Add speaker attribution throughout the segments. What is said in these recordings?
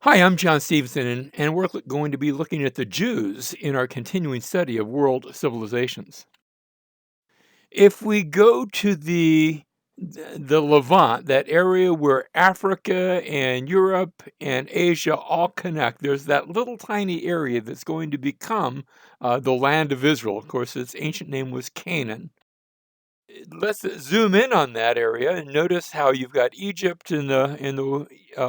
Speaker 1: Hi, I'm John Stevenson, and we're going to be looking at the Jews in our continuing study of world civilizations. If we go to the Levant, that area where Africa and Europe and Asia all connect, there's that little tiny area that's going to become the land of Israel. Of course, its ancient name was Canaan. Let's zoom in on that area and notice how you've got Egypt in the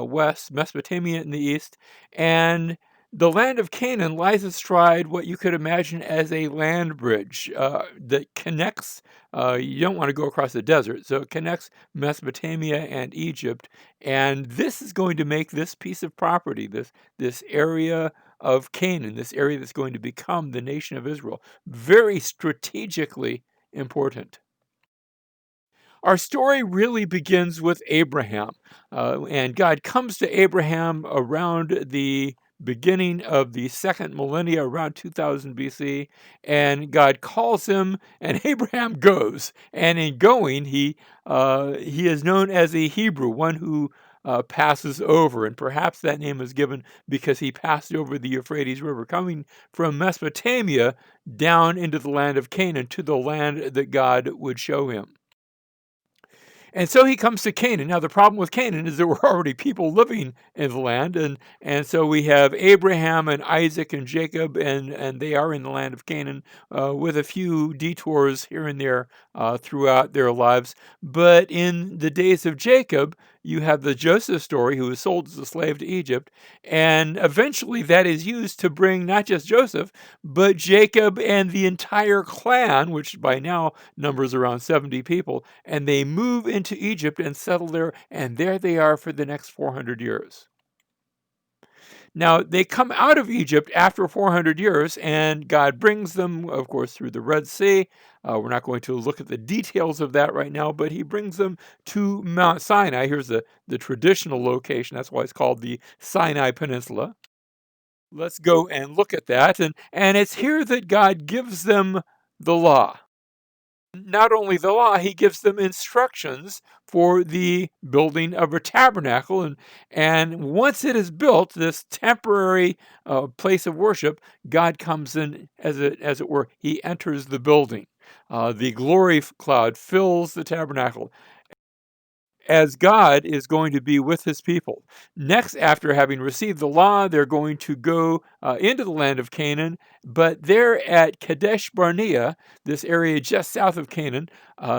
Speaker 1: west, Mesopotamia in the east, and the land of Canaan lies astride what you could imagine as a land bridge that connects. You don't want to go across the desert, so it connects Mesopotamia and Egypt, and this is going to make this piece of property, this area of Canaan, this area that's going to become the nation of Israel, very strategically important. Our story really begins with Abraham, and God comes to Abraham around the beginning of the second millennia, around 2000 BC, and God calls him, and Abraham goes. And in going, he is known as a Hebrew, one who passes over, and perhaps that name is given because he passed over the Euphrates River, coming from Mesopotamia down into the land of Canaan to the land that God would show him. And so he comes to Canaan. Now, the problem with Canaan is there were already people living in the land, and so we have Abraham and Isaac and Jacob, and they are in the land of Canaan with a few detours here and there throughout their lives. But in the days of Jacob, you have the Joseph story, who was sold as a slave to Egypt, and eventually that is used to bring not just Joseph, but Jacob and the entire clan, which by now numbers around 70 people, and they move into Egypt and settle there, and there they are for the next 400 years. Now, they come out of Egypt after 400 years, and God brings them, of course, through the Red Sea. We're not going to look at the details of that right now, but he brings them to Mount Sinai. Here's the traditional location. That's why it's called the Sinai Peninsula. Let's go and look at that. And it's here that God gives them the law. Not only the law, he gives them instructions for the building of a tabernacle. And once it is built, this temporary place of worship, God comes in, as it were, he enters the building. The glory cloud fills the tabernacle as God is going to be with his people. Next, after having received the law, they're going to go into the land of Canaan, but they're at Kadesh Barnea, this area just south of Canaan.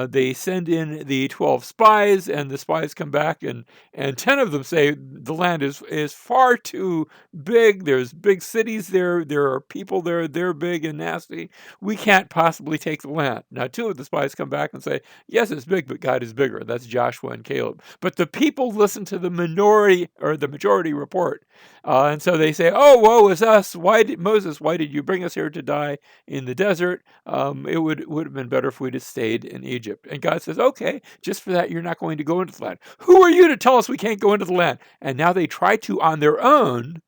Speaker 1: They send in the 12 spies, and the spies come back, and 10 of them say the land is far too big. There's big cities there. There are people there. They're big and nasty. We can't possibly take the land. Now, 2 of the spies come back and say, yes, it's big, but God is bigger. That's Joshua and Caleb. But the people listen to the minority or the majority report. And so they say, oh, woe is us. Why did you bring us here to die in the desert? It would have been better if we'd have stayed in Egypt. And God says, okay, just for that, you're not going to go into the land. Who are you to tell us we can't go into the land? And now they try to on their own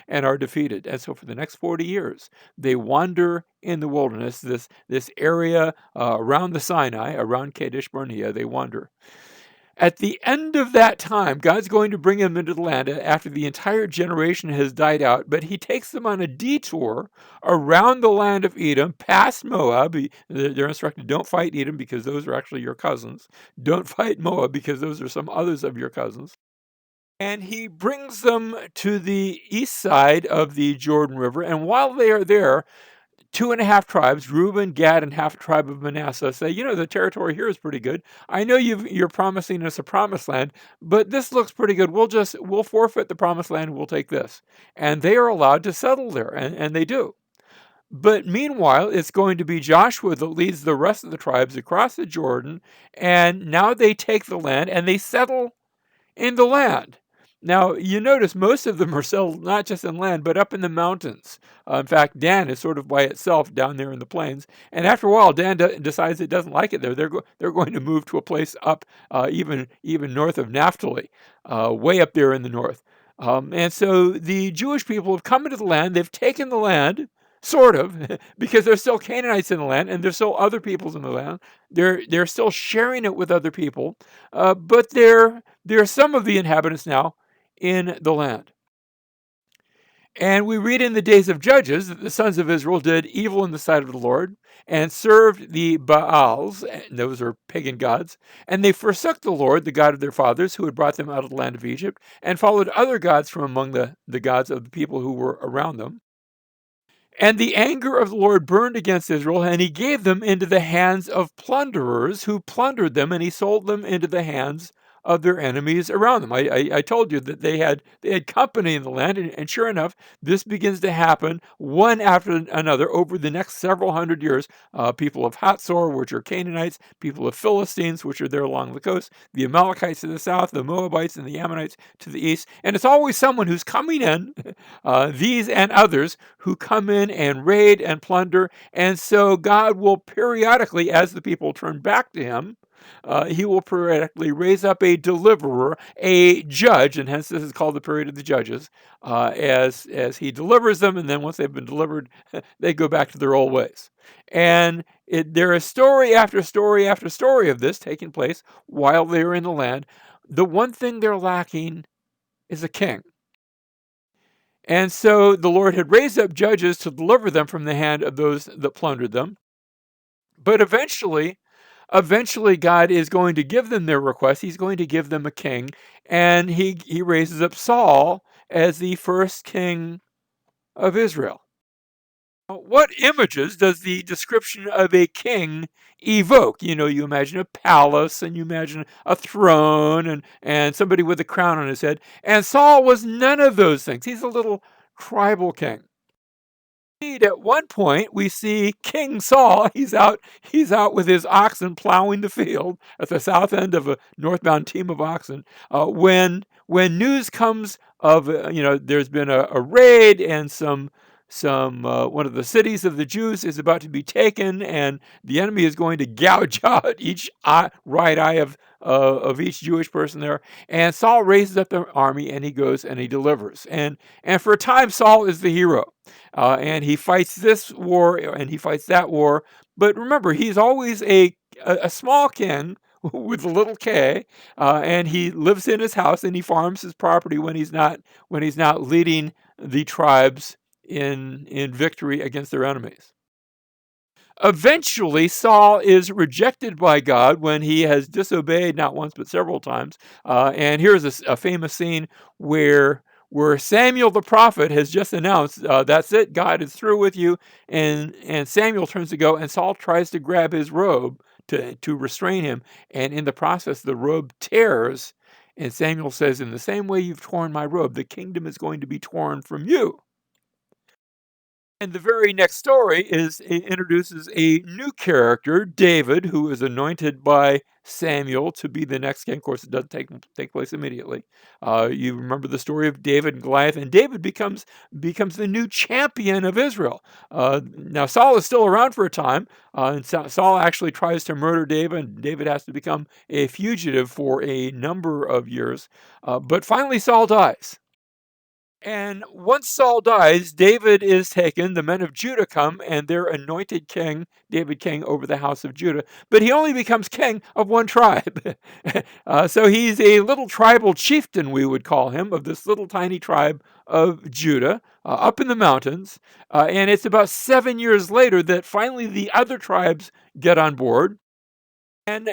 Speaker 1: and are defeated. And so for the next 40 years, they wander in the wilderness, this area around the Sinai, around Kadesh Barnea, they wander. At the end of that time, God's going to bring them into the land after the entire generation has died out, but he takes them on a detour around the land of Edom, past Moab. They're instructed, don't fight Edom because those are actually your cousins. Don't fight Moab because those are some others of your cousins. And he brings them to the east side of the Jordan River. And while they are there, two and a half tribes, Reuben, Gad, and half a tribe of Manasseh, say, the territory here is pretty good. I know you're promising us a promised land, but this looks pretty good. We'll forfeit the promised land. We'll take this. And they are allowed to settle there, and they do. But meanwhile, it's going to be Joshua that leads the rest of the tribes across the Jordan, and now they take the land and they settle in the land. Now, you notice most of them are settled not just in land, but up in the mountains. In fact, Dan is sort of by itself down there in the plains. And after a while, Dan decides it doesn't like it there. They're going to move to a place up even north of Naphtali, way up there in the north. And so the Jewish people have come into the land. They've taken the land, sort of, because there's still Canaanites in the land, and there's still other peoples in the land. They're still sharing it with other people, but there are some of the inhabitants now in the land. And we read in the days of Judges that the sons of Israel did evil in the sight of the Lord and served the Baals, and those are pagan gods, and they forsook the Lord, the God of their fathers, who had brought them out of the land of Egypt, and followed other gods from among the gods of the people who were around them. And the anger of the Lord burned against Israel, and he gave them into the hands of plunderers who plundered them, and he sold them into the hands of their enemies around them. I told you that they had company in the land, and sure enough, this begins to happen one after another over the next several hundred years. People of Hatzor, which are Canaanites, people of Philistines, which are there along the coast, the Amalekites to the south, the Moabites and the Ammonites to the east, and it's always someone who's coming in, these and others who come in and raid and plunder. And so God will periodically, as the people turn back to him, he will periodically raise up a deliverer, a judge, and hence this is called the period of the judges, as he delivers them, and then once they've been delivered, they go back to their old ways. And there is story after story after story of this taking place while they are in the land. The one thing they're lacking is a king. And so the Lord had raised up judges to deliver them from the hand of those that plundered them. But eventually God is going to give them their request. He's going to give them a king, and he raises up Saul as the first king of Israel. What images does the description of a king evoke? You imagine a palace, and you imagine a throne, and somebody with a crown on his head. And Saul was none of those things. He's a little tribal king. Indeed, at one point we see King Saul. He's out with his oxen plowing the field at the south end of a northbound team of oxen. When news comes of there's been a raid, and some one of the cities of the Jews is about to be taken, and the enemy is going to gouge out each right eye of each Jewish person there. And Saul raises up the army, and he goes and he delivers. And for a time, Saul is the hero. And he fights this war and he fights that war. But remember, he's always a small king with a little K, and he lives in his house and he farms his property when he's not leading the tribes in victory against their enemies. Eventually, Saul is rejected by God when he has disobeyed not once but several times. And here's a famous scene where Samuel the prophet has just announced, "That's it, God is through with you." And Samuel turns to go, and Saul tries to grab his robe to restrain him, and in the process, the robe tears. And Samuel says, "In the same way you've torn my robe, the kingdom is going to be torn from you." And the very next story introduces a new character, David, who is anointed by Samuel to be the next king. Of course, it doesn't take place immediately. You remember the story of David and Goliath, and David becomes the new champion of Israel. Now Saul is still around for a time, and Saul actually tries to murder David, and David has to become a fugitive for a number of years. But finally, Saul dies. And once Saul dies, David is taken. The men of Judah come, and they're anointed king, David king, over the house of Judah. But he only becomes king of one tribe. So he's a little tribal chieftain, we would call him, of this little tiny tribe of Judah, up in the mountains. And it's about 7 years later that finally the other tribes get on board. And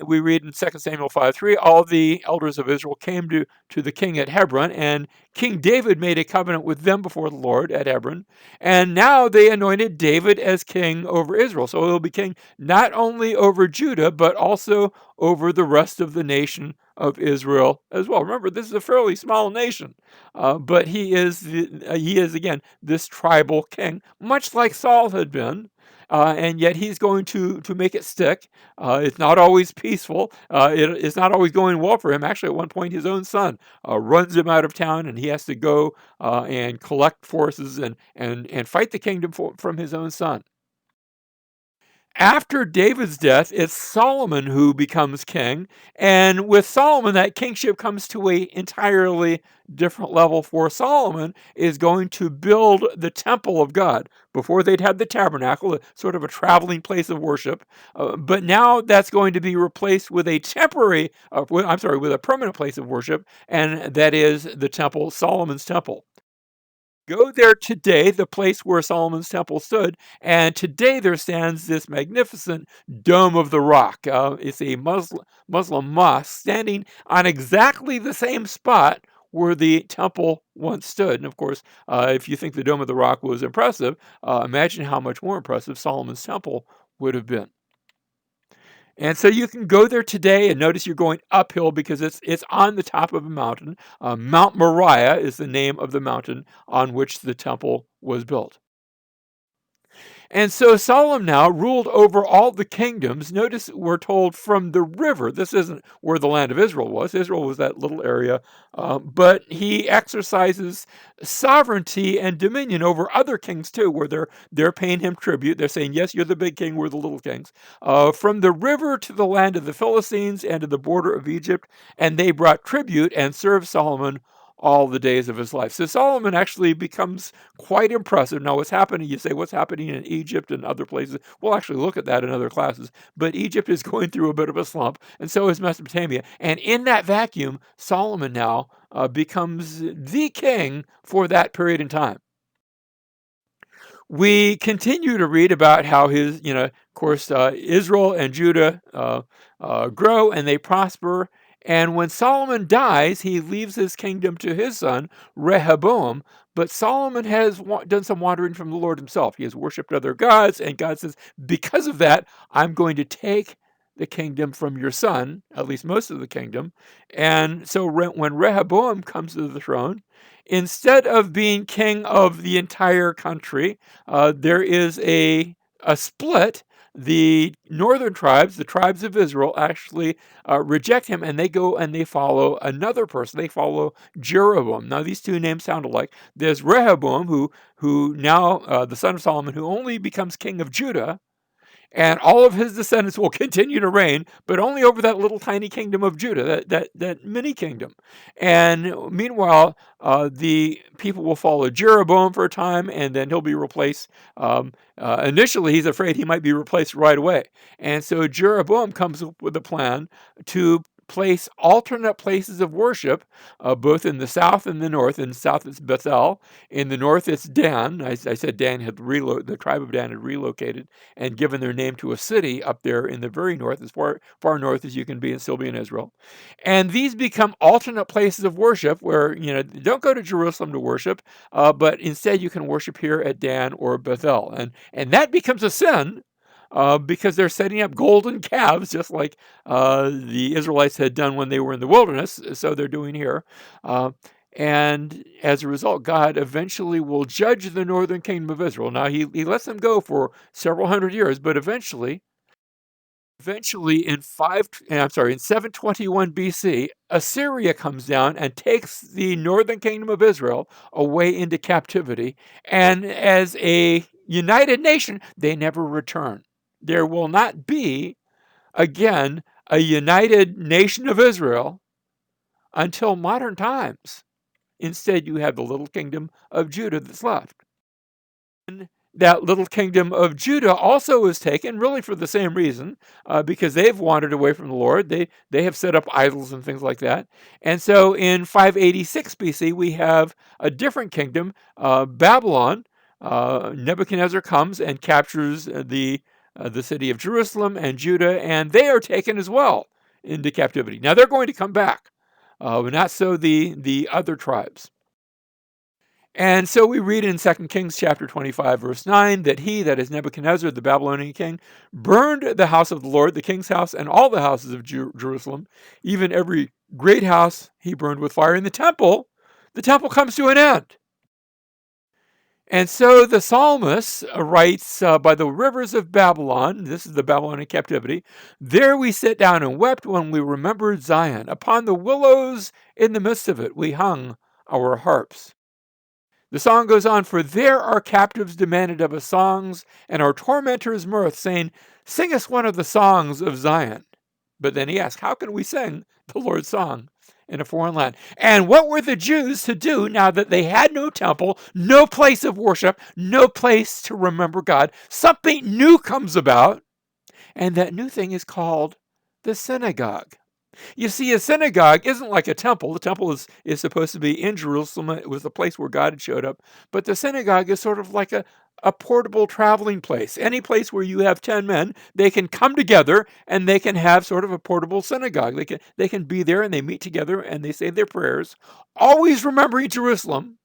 Speaker 1: we read in 2 Samuel 5:3, all the elders of Israel came to the king at Hebron, and King David made a covenant with them before the Lord at Hebron. And now they anointed David as king over Israel. So he'll be king not only over Judah, but also over the rest of the nation of Israel as well. Remember, this is a fairly small nation, but he is again this tribal king, much like Saul had been. And yet he's going to make it stick. It's not always peaceful. It's not always going well for him. Actually, at one point, his own son runs him out of town, and he has to go and collect forces and fight the kingdom from his own son. After David's death, it's Solomon who becomes king. And with Solomon, that kingship comes to a entirely different level. For Solomon is going to build the temple of God. Before they'd had the tabernacle, sort of a traveling place of worship. But now that's going to be replaced with a with a permanent place of worship. And that is the temple, Solomon's temple. Go there today, the place where Solomon's temple stood, and today there stands this magnificent Dome of the Rock. It's a Muslim mosque standing on exactly the same spot where the temple once stood. And of course, if you think the Dome of the Rock was impressive, imagine how much more impressive Solomon's temple would have been. And so you can go there today, and notice you're going uphill because it's on the top of a mountain. Mount Moriah is the name of the mountain on which the temple was built. And so Solomon now ruled over all the kingdoms. Notice we're told from the river. This isn't where the land of Israel was. Israel was that little area. But he exercises sovereignty and dominion over other kings too, where they're paying him tribute. They're saying, yes, you're the big king, we're the little kings. From the river to the land of the Philistines and to the border of Egypt. And they brought tribute and served Solomon all the days of his life. So Solomon actually becomes quite impressive. Now, what's happening? You say, what's happening in Egypt and other places? We'll actually look at that in other classes. But Egypt is going through a bit of a slump, and so is Mesopotamia. And in that vacuum, Solomon now becomes the king for that period in time. We continue to read about how his, of course, Israel and Judah grow and they prosper. And when Solomon dies, he leaves his kingdom to his son, Rehoboam. But Solomon has done some wandering from the Lord himself. He has worshipped other gods, and God says, because of that, I'm going to take the kingdom from your son, at least most of the kingdom. And so when Rehoboam comes to the throne, instead of being king of the entire country, there is a split. The northern tribes, the tribes of Israel, actually reject him, and they go and they follow another person. They follow Jeroboam. Now, these two names sound alike. There's Rehoboam, who now the son of Solomon, who only becomes king of Judah, and all of his descendants will continue to reign, but only over that little tiny kingdom of Judah, that mini kingdom. And meanwhile, the people will follow Jeroboam for a time, and then he'll be replaced. Initially, he's afraid he might be replaced right away. And so Jeroboam comes up with a plan to place alternate places of worship, both in the south and the north. In the south, it's Bethel. In the north, it's Dan. I said Dan had the tribe of Dan had relocated and given their name to a city up there in the very north, as far north as you can be and still be in Israel. And these become alternate places of worship where, don't go to Jerusalem to worship, but instead you can worship here at Dan or Bethel. And that becomes a sin. Because they're setting up golden calves, just like the Israelites had done when they were in the wilderness, so they're doing here. And as a result, God eventually will judge the northern kingdom of Israel. Now, he lets them go for several hundred years, but eventually in 721 BC, Assyria comes down and takes the northern kingdom of Israel away into captivity. And as a united nation, they never return. There will not be, again, a united nation of Israel until modern times. Instead, you have the little kingdom of Judah that's left. And that little kingdom of Judah also is taken, really for the same reason, because they've wandered away from the Lord. They have set up idols and things like that. And so in 586 BC, we have a different kingdom, Babylon. Nebuchadnezzar comes and captures the city of Jerusalem and Judah, and they are taken as well into captivity. Now they're going to come back, but not so the other tribes. And so we read in 2 Kings chapter 25, verse 9, that he, that is Nebuchadnezzar, the Babylonian king, burned the house of the Lord, the king's house, and all the houses of Jerusalem, even every great house he burned with fire. In the temple comes to an end. And so the psalmist writes, by the rivers of Babylon, this is the Babylonian captivity, there we sat down and wept when we remembered Zion. Upon the willows in the midst of it we hung our harps. The song goes on, for there our captives demanded of us songs, and our tormentors mirth, saying, sing us one of the songs of Zion. But then he asks, how can we sing the Lord's song in a foreign land? And what were the Jews to do now that they had no temple, no place of worship, no place to remember God? Something new comes about, and that new thing is called the synagogue. You see, a synagogue isn't like a temple. The temple is supposed to be in Jerusalem. It was the place where God had showed up. But the synagogue is sort of like a portable traveling place. Any place where you have 10 men, they can come together and they can have sort of a portable synagogue. They can be there and they meet together and they say their prayers, always remembering Jerusalem.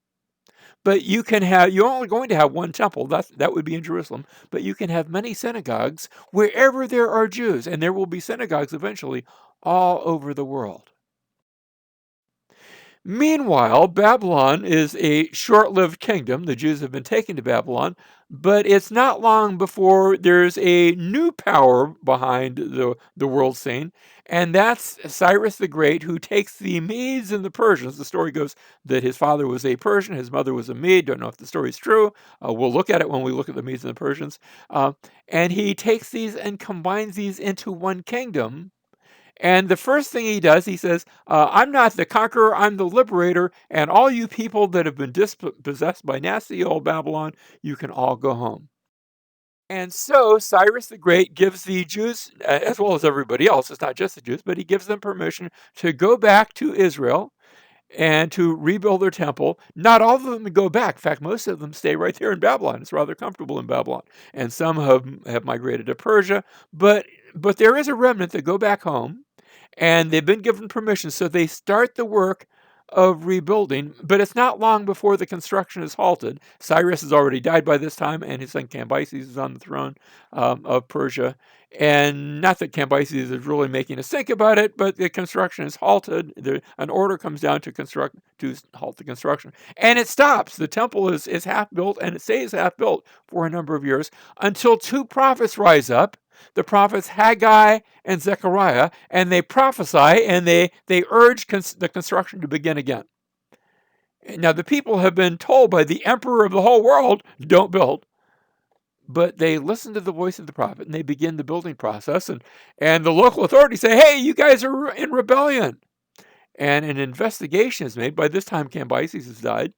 Speaker 1: But you're only going to have one temple. That would be in Jerusalem. But you can have many synagogues wherever there are Jews, and there will be synagogues eventually all over the world. Meanwhile, Babylon is a short-lived kingdom. The Jews have been taken to Babylon, but it's not long before there's a new power behind the world scene, and that's Cyrus the Great, who takes the Medes and the Persians. The story goes that his father was a Persian, his mother was a Mede. Don't know if the story's true. We'll look at it when we look at the Medes and the Persians. And he takes these and combines these into one kingdom. And the first thing he does, he says, I'm not the conqueror, I'm the liberator, and all you people that have been dispossessed by nasty old Babylon, you can all go home. And so Cyrus the Great gives the Jews, as well as everybody else, it's not just the Jews, but he gives them permission to go back to Israel and to rebuild their temple. Not all of them go back. In fact, most of them stay right there in Babylon. It's rather comfortable in Babylon. And some have migrated to Persia, but there is a remnant that go back home, and they've been given permission. So they start the work of rebuilding, but it's not long before the construction is halted. Cyrus has already died by this time, and his son Cambyses is on the throne of Persia. And not that Cambyses is really making us think about it, but the construction is halted. An order comes down to halt the construction, and it stops. The temple is half built, and it stays half built for a number of years until two prophets rise up, the prophets Haggai and Zechariah, and they prophesy and they urge the construction to begin again. Now, the people have been told by the emperor of the whole world, don't build. But they listen to the voice of the prophet and they begin the building process. And the local authorities say, hey, you guys are in rebellion. And an investigation is made. By this time, Cambyses has died.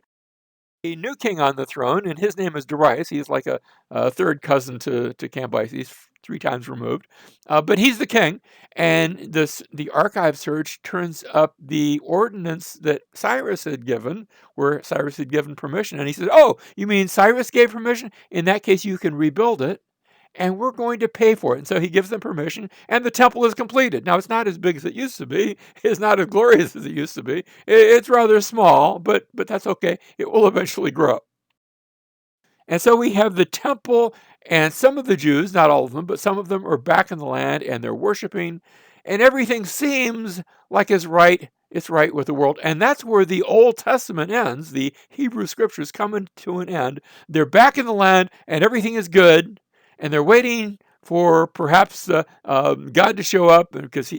Speaker 1: A new king on the throne, and his name is Darius. He's like a third cousin to Cambyses, 3 times removed. But he's the king, and the archive search turns up the ordinance that Cyrus had given, where Cyrus had given permission. And he says, oh, you mean Cyrus gave permission? In that case, you can rebuild it, and we're going to pay for it. And so he gives them permission, and the temple is completed. Now, it's not as big as it used to be. It's not as glorious as it used to be. It's rather small, but that's okay. It will eventually grow. And so we have the temple, and some of the Jews, not all of them, but some of them are back in the land, and they're worshiping, and everything seems like it's right with the world. And that's where the Old Testament ends. The Hebrew scriptures come to an end. They're back in the land, and everything is good, and they're waiting for perhaps God to show up, because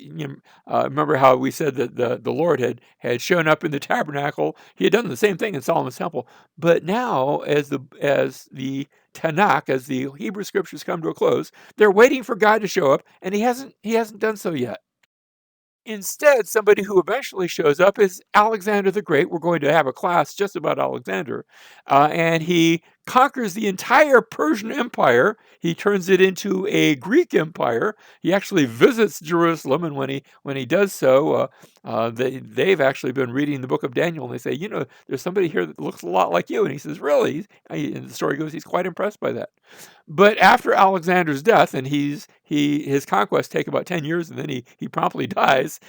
Speaker 1: remember how we said that the Lord had shown up in the tabernacle. He had done the same thing in Solomon's temple, but now as the Tanakh, as the Hebrew scriptures come to a close, they're waiting for God to show up, and he hasn't done so yet. Instead, somebody who eventually shows up is Alexander the Great. We're going to have a class just about Alexander. And he conquers the entire Persian Empire. He turns it into a Greek empire. He actually visits Jerusalem, and when he does so, they've actually been reading the book of Daniel, and they say, there's somebody here that looks a lot like you. And he says, really? And the story goes, he's quite impressed by that. But after Alexander's death, and his conquests take about 10 years, and then he promptly dies.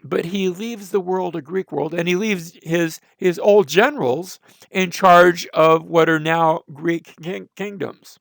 Speaker 1: But he leaves the world a Greek world, and he leaves his old generals in charge of what are now Greek kingdoms.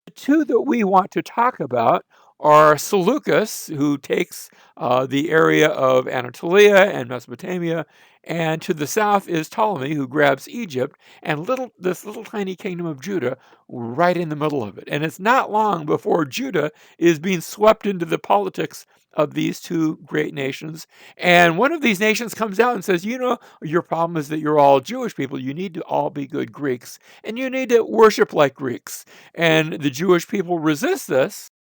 Speaker 1: The two that we want to talk about are Seleucus, who takes the area of Anatolia and Mesopotamia, and to the south is Ptolemy, who grabs Egypt, and this little tiny kingdom of Judah right in the middle of it. And it's not long before Judah is being swept into the politics of these two great nations. And one of these nations comes out and says, your problem is that you're all Jewish people. You need to all be good Greeks, and you need to worship like Greeks. And the Jewish people resist this.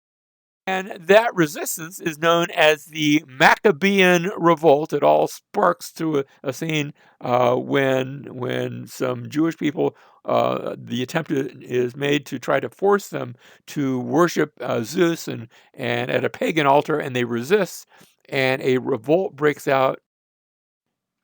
Speaker 1: And that resistance is known as the Maccabean revolt. It all sparks to a scene when some Jewish people, the attempt is made to try to force them to worship Zeus and at a pagan altar, and they resist. and a revolt breaks out,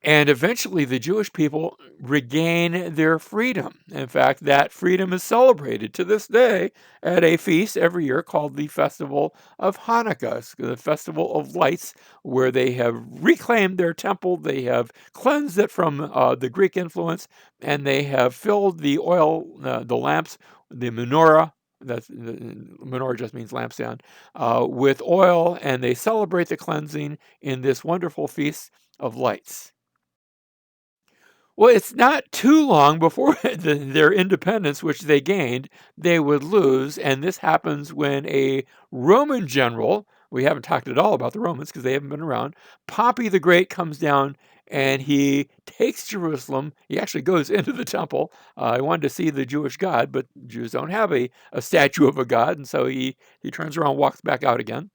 Speaker 1: and eventually the Jewish people regain their freedom. In fact, that freedom is celebrated to this day at a feast every year called the Festival of Hanukkah, it's the Festival of Lights, where they have reclaimed their temple, they have cleansed it from the Greek influence, and they have filled the oil, the lamps, the menorah. That's the menorah just means lampstand, with oil, and they celebrate the cleansing in this wonderful feast of lights. Well, it's not too long before their independence, which they gained, they would lose. And this happens when a Roman general, we haven't talked at all about the Romans because they haven't been around, Pompey the Great comes down and he takes Jerusalem. He actually goes into the temple. He wanted to see the Jewish God, but Jews don't have a statue of a God. And so he turns around, walks back out again.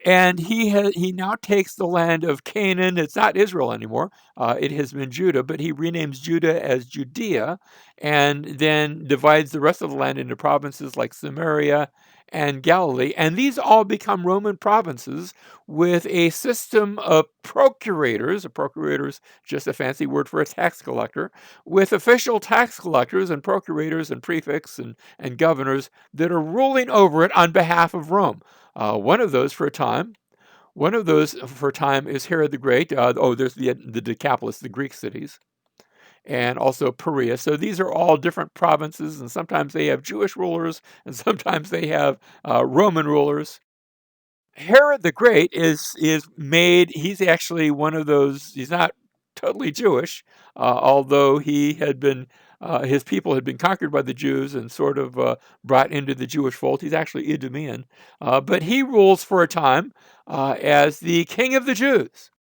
Speaker 1: And he now takes the land of Canaan. It's not Israel anymore. It has been Judah, but he renames Judah as Judea, and then divides the rest of the land into provinces like Samaria and Galilee. And these all become Roman provinces with a system of procurators. A procurator is just a fancy word for a tax collector, with official tax collectors and procurators and prefects and governors that are ruling over it on behalf of Rome. One of those for a time is Herod the Great. There's the Decapolis, the Greek cities, and also Perea. So these are all different provinces, and sometimes they have Jewish rulers, and sometimes they have Roman rulers. Herod the Great is made. He's actually one of those. He's not totally Jewish, although he had been. His people had been conquered by the Jews and sort of brought into the Jewish fold. He's actually Idumean, but he rules for a time as the king of the Jews.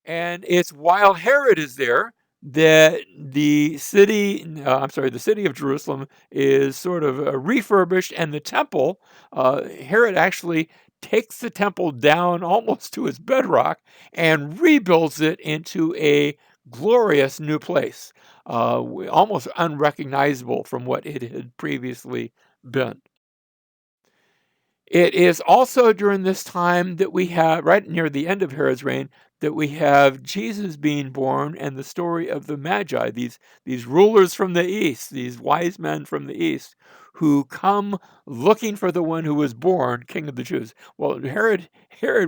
Speaker 1: And it's while Herod is there that the city of Jerusalem is sort of refurbished, and the temple, Herod actually takes the temple down almost to its bedrock and rebuilds it into a glorious new place, almost unrecognizable from what it had previously been. It is also during this time that we have, right near the end of Herod's reign, that we have Jesus being born and the story of the Magi, these rulers from the east, these wise men from the east, who come looking for the one who was born king of the Jews. Well, Herod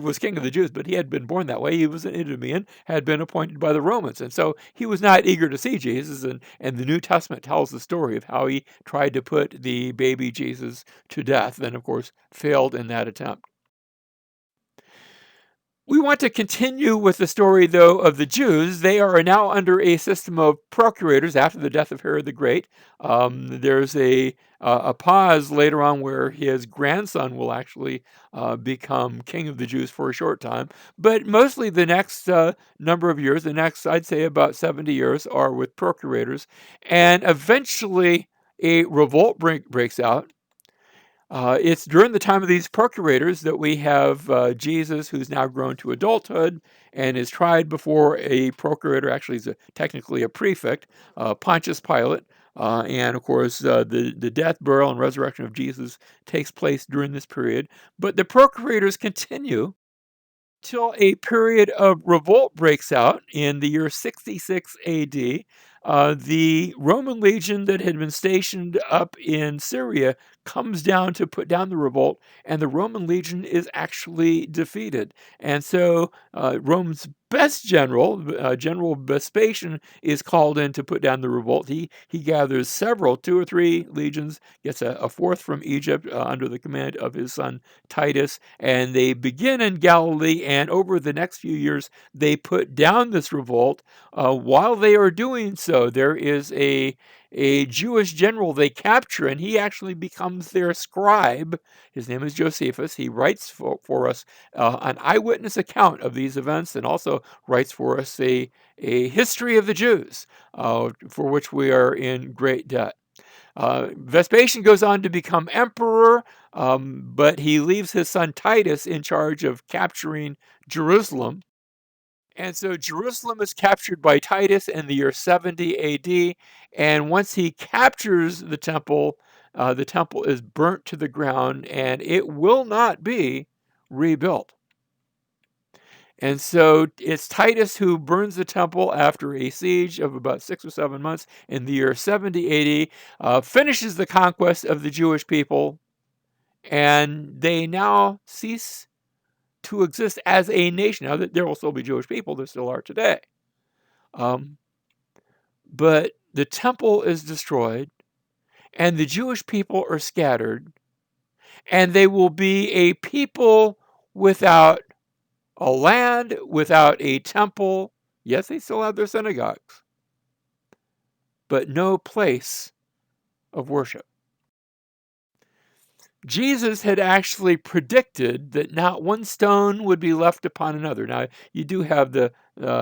Speaker 1: was king of the Jews, but he had been born that way. He was an Idumean, had been appointed by the Romans, and so he was not eager to see Jesus. And the New Testament tells the story of how he tried to put the baby Jesus to death, and of course failed in that attempt. We want to continue with the story, though, of the Jews. They are now under a system of procurators after the death of Herod the Great. There's a pause later on where his grandson will actually become king of the Jews for a short time. But mostly the next number of years, the next, I'd say about 70 years, are with procurators. And eventually a revolt breaks out. It's during the time of these procurators that we have Jesus, who's now grown to adulthood and is tried before a procurator. Actually, he's technically a prefect, Pontius Pilate. And of course, the death, burial, and resurrection of Jesus takes place during this period. But the procurators continue till a period of revolt breaks out in the year 66 AD. The Roman legion that had been stationed up in Syria comes down to put down the revolt, and the Roman legion is actually defeated. And so Rome's best general, General Vespasian, is called in to put down the revolt. He gathers several, two or three legions, gets a fourth from Egypt under the command of his son Titus, and they begin in Galilee, and over the next few years, they put down this revolt. While they are doing so, there is a Jewish general they capture, and he actually becomes their scribe. His name is Josephus. He writes for us an eyewitness account of these events, and also writes for us a history of the Jews, for which we are in great debt. Vespasian goes on to become emperor, but he leaves his son Titus in charge of capturing Jerusalem. And so Jerusalem is captured by Titus in the year 70 AD. And once he captures the temple is burnt to the ground and it will not be rebuilt. And so it's Titus who burns the temple after a siege of about 6 or 7 months in the year 70 AD, finishes the conquest of the Jewish people, and they now cease to exist as a nation. Now, there will still be Jewish people, there still are today. Um, but the temple is destroyed, and the Jewish people are scattered, and they will be a people without a land, without a temple. Yes, they still have their synagogues, but no place of worship. Jesus had actually predicted that not one stone would be left upon another. Now, you do have the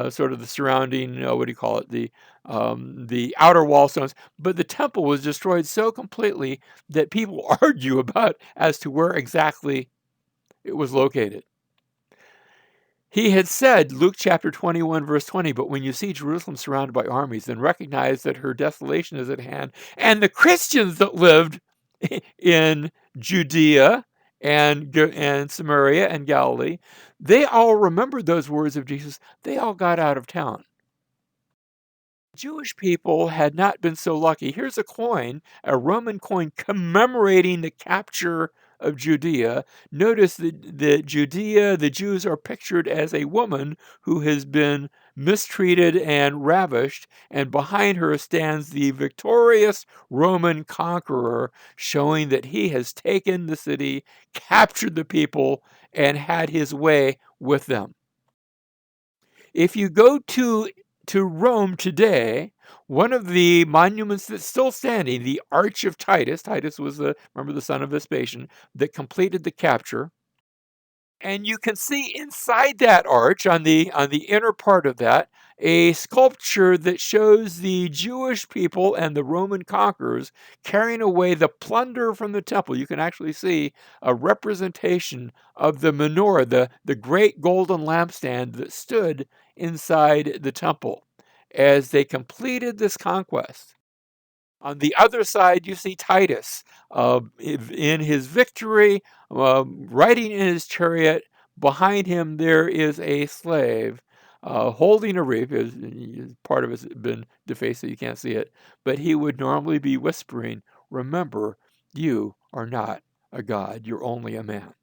Speaker 1: sort of the surrounding, what do you call it, the outer wall stones, but the temple was destroyed so completely that people argue about as to where exactly it was located. He had said, Luke chapter 21, verse 20, but when you see Jerusalem surrounded by armies, then recognize that her desolation is at hand. And the Christians that lived in Judea and Samaria and Galilee, they all remembered those words of Jesus. They all got out of town. Jewish people had not been so lucky. Here's a coin, a Roman coin commemorating the capture of Judea. Notice that Judea, the Jews are pictured as a woman who has been mistreated and ravished, and behind her stands the victorious Roman conqueror, showing that he has taken the city, captured the people, and had his way with them. If you go to Rome today, one of the monuments that's still standing, the Arch of Titus. Titus was remember, the son of Vespasian that completed the capture. And you can see inside that arch, on the inner part of that, a sculpture that shows the Jewish people and the Roman conquerors carrying away the plunder from the temple. You can actually see a representation of the menorah, the great golden lampstand that stood inside the temple as they completed this conquest. On the other side, you see Titus in his victory, riding in his chariot. Behind him, there is a slave holding a reap. Part of it's been defaced, so you can't see it. But he would normally be whispering, "Remember, you are not a god, you're only a man."